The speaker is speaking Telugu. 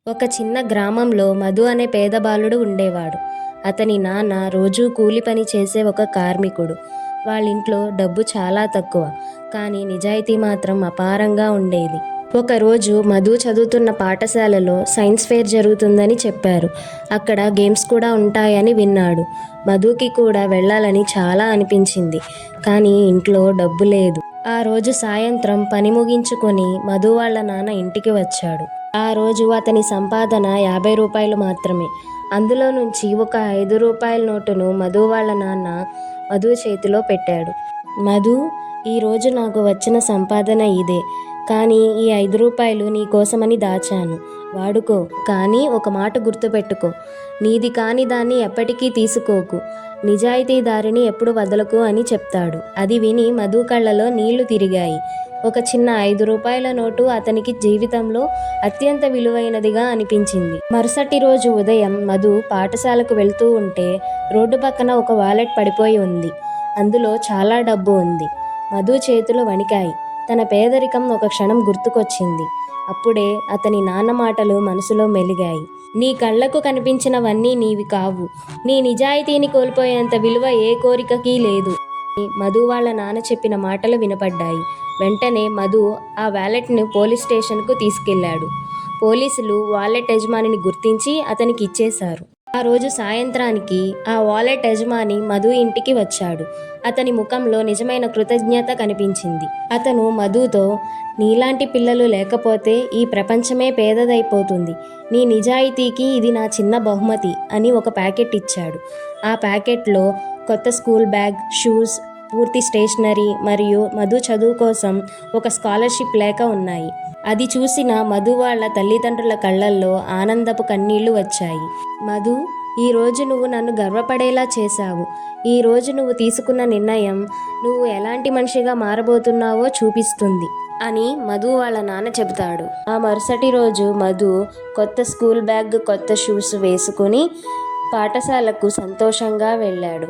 ఒక చిన్న గ్రామంలో మధు అనే పేద బాలుడు ఉండేవాడు. అతని నాన్న రోజూ కూలి పని చేసే ఒక కార్మికుడు. వాళ్ళింట్లో డబ్బు చాలా తక్కువ, కానీ నిజాయితీ మాత్రం అపారంగా ఉండేది. ఒకరోజు మధు చదువుతున్న పాఠశాలలో సైన్స్ ఫెయిర్ జరుగుతుందని చెప్పారు. అక్కడ గేమ్స్ కూడా ఉంటాయని విన్నాడు. మధుకి కూడా వెళ్ళాలని చాలా అనిపించింది, కానీ ఇంట్లో డబ్బు లేదు. ఆ రోజు సాయంత్రం పని ముగించుకొని మధు వాళ్ళ నాన్న ఇంటికి వచ్చాడు. ఆ రోజు అతని సంపాదన 50 రూపాయలు మాత్రమే. అందులో నుంచి ఒక 5 రూపాయల నోటును మధు వాళ్ళ నాన్న మధు చేతిలో పెట్టాడు. మధు, ఈరోజు నాకు వచ్చిన సంపాదన ఇదే, కానీ ఈ 5 రూపాయలు నీ కోసమని దాచాను, వాడుకో. కానీ ఒక మాట గుర్తుపెట్టుకో, నీది కాని దాన్ని ఎప్పటికీ తీసుకోకు, నిజాయితీదారిని ఎప్పుడు వదలకు అని చెప్తాడు. అది విని మధు కళ్ళలో నీళ్లు తిరిగాయి. ఒక చిన్న 5 రూపాయల నోటు అతనికి జీవితంలో అత్యంత విలువైనదిగా అనిపించింది. మరుసటి రోజు ఉదయం మధు పాఠశాలకు వెళ్తూ ఉంటే రోడ్డు పక్కన ఒక వాలెట్ పడిపోయి ఉంది. అందులో చాలా డబ్బు ఉంది. మధు చేతులు వణికాయి. తన పేదరికం ఒక క్షణం గుర్తుకొచ్చింది. అప్పుడే అతని నాన్న మాటలు మనసులో మెలిగాయి. నీ కళ్ళకు కనిపించినవన్నీ నీవి కావు, నీ నిజాయితీని కోల్పోయేంత విలువ ఏ కోరికకి లేదు. మధు వాళ్ళ నాన్న చెప్పిన మాటలు వినపడ్డాయి. వెంటనే మధు ఆ వ్యాలెట్ను పోలీస్ స్టేషన్కు తీసుకెళ్లాడు. పోలీసులు వాలెట్ యజమానిని గుర్తించి అతనికి ఇచ్చేశారు. ఆ రోజు సాయంత్రానికి ఆ వాలెట్ యజమాని మధు ఇంటికి వచ్చాడు. అతని ముఖంలో నిజమైన కృతజ్ఞత కనిపించింది. అతను మధుతో, నీలాంటి పిల్లలు లేకపోతే ఈ ప్రపంచమే పేదదైపోతుంది, నీ నిజాయితీకి ఇది నా చిన్న బహుమతి అని ఒక ప్యాకెట్ ఇచ్చాడు. ఆ ప్యాకెట్లో కొత్త స్కూల్ బ్యాగ్, షూస్, పూర్తి స్టేషనరీ మరియు మధు చదువు కోసం ఒక స్కాలర్షిప్ లేఖ ఉన్నాయి. అది చూసిన మధు వాళ్ళ తల్లిదండ్రుల కళ్ళల్లో ఆనందపు కన్నీళ్లు వచ్చాయి. మధు, ఈరోజు నువ్వు నన్ను గర్వపడేలా చేశావు. ఈరోజు నువ్వు తీసుకున్న నిర్ణయం నువ్వు ఎలాంటి మనిషిగా మారబోతున్నావో చూపిస్తుంది అని మధు వాళ్ళ నాన్న చెబుతాడు. ఆ మరుసటి రోజు మధు కొత్త స్కూల్ బ్యాగ్, కొత్త షూస్ వేసుకుని పాఠశాలకు సంతోషంగా వెళ్ళాడు.